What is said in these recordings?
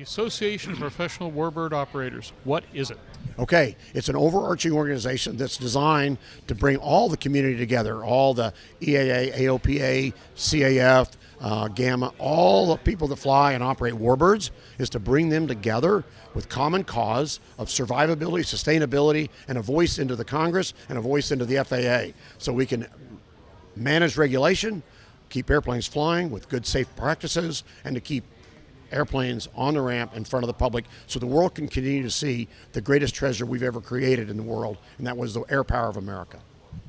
The Association of Professional Warbird Operators. What is it? Okay, it's an overarching organization that's designed to bring all the community together, all the EAA, AOPA, CAF, Gamma, all the people that fly and operate warbirds, is to bring them together with common cause of survivability, sustainability, and a voice into the Congress and a voice into the FAA. So we can manage regulation, keep airplanes flying with good safe practices, and to keep airplanes on the ramp in front of the public so the world can continue to see the greatest treasure we've ever created in the world, and that was the air power of America.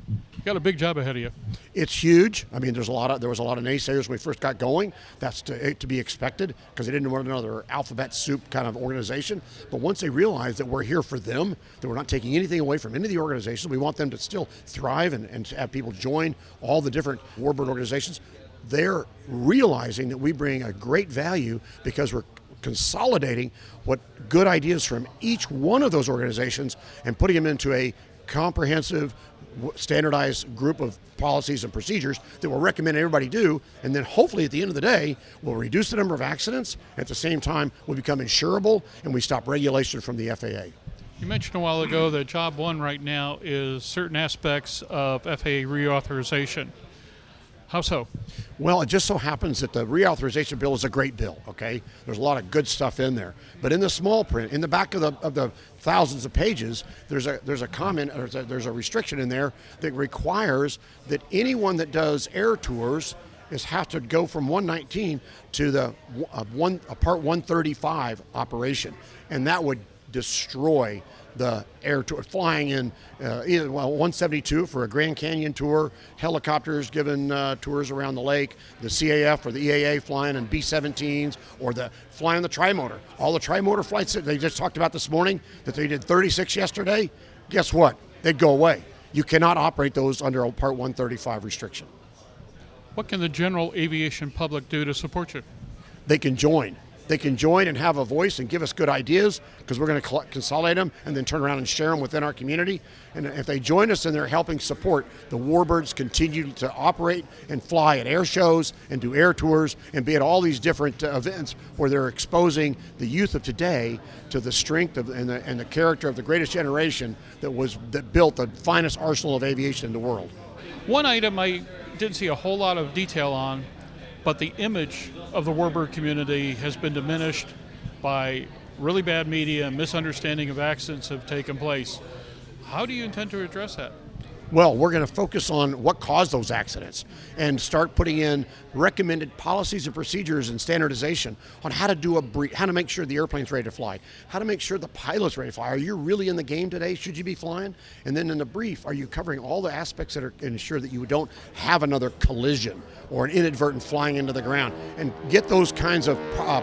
You got a big job ahead of you. It's huge. I mean, there was a lot of naysayers when we first got going. That's to be expected because they didn't want another alphabet soup kind of organization. But once they realized that we're here for them, that we're not taking anything away from any of the organizations, we want them to still thrive and have people join all the different warbird organizations. They're realizing that we bring a great value because we're consolidating what good ideas from each one of those organizations and putting them into a comprehensive, standardized group of policies and procedures that we'll recommend everybody do, and then hopefully at the end of the day, we'll reduce the number of accidents. At the same time, we'll become insurable and we stop regulation from the FAA. You mentioned a while ago that job one right now is certain aspects of FAA reauthorization. How so? Well, it just so happens that the reauthorization bill is a great bill, okay? There's a lot of good stuff in there. But in the small print, in the back of the thousands of pages, there's a comment, or there's a restriction in there that requires that anyone that does air tours have to go from 119 to the Part 135 operation. And that would destroy the air tour, flying in either 172 for a Grand Canyon tour, helicopters giving tours around the lake, the CAF or the EAA flying in B-17s, or the flying the trimotor. All the trimotor flights that they just talked about this morning, that they did 36 yesterday, guess what? They'd go away. You cannot operate those under a Part 135 restriction. What can the general aviation public do to support you? They can join. They can join and have a voice and give us good ideas because we're going to consolidate them and then turn around and share them within our community. And if they join us, then they're helping support the warbirds continue to operate and fly at air shows and do air tours and be at all these different events where they're exposing the youth of today to the strength of and the character of the greatest generation that built the finest arsenal of aviation in the world. One item I didn't see a whole lot of detail on, but the image of the warbird community has been diminished by really bad media and misunderstanding of accidents have taken place. How do you intend to address that? Well, we're going to focus on what caused those accidents and start putting in recommended policies and procedures and standardization on how to do how to make sure the airplane's ready to fly, how to make sure the pilot's ready to fly. Are you really in the game today? Should you be flying? And then in the brief, are you covering all the aspects that are ensure that you don't have another collision or an inadvertent flying into the ground, and get those kinds of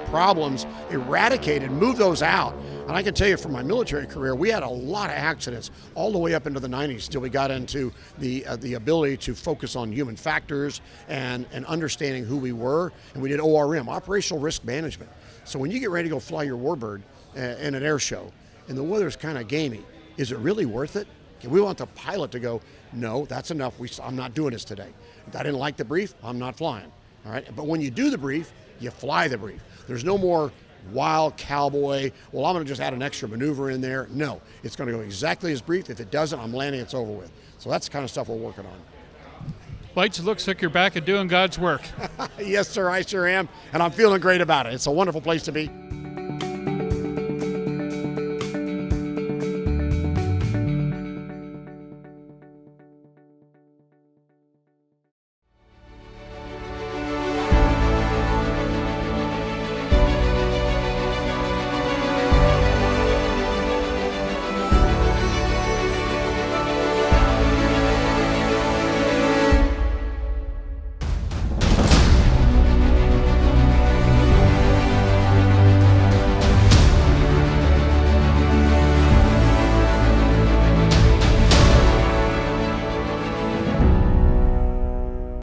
problems eradicated, move those out. And I can tell you from my military career, we had a lot of accidents all the way up into the 90s till we got into the ability to focus on human factors and understanding who we were. And we did ORM, operational risk management. So when you get ready to go fly your warbird in an air show and the weather's kind of gamey, is it really worth it? We want the pilot to go, no, that's enough. I'm not doing this today. If I didn't like the brief, I'm not flying. All right. But when you do the brief, you fly the brief. There's no more wild cowboy, well, I'm going to just add an extra maneuver in there. No, it's going to go exactly as brief. If it doesn't, I'm landing, it's over with. So that's the kind of stuff we're working on. Lights, it looks like you're back and doing God's work. Yes, sir, I sure am. And I'm feeling great about it. It's a wonderful place to be.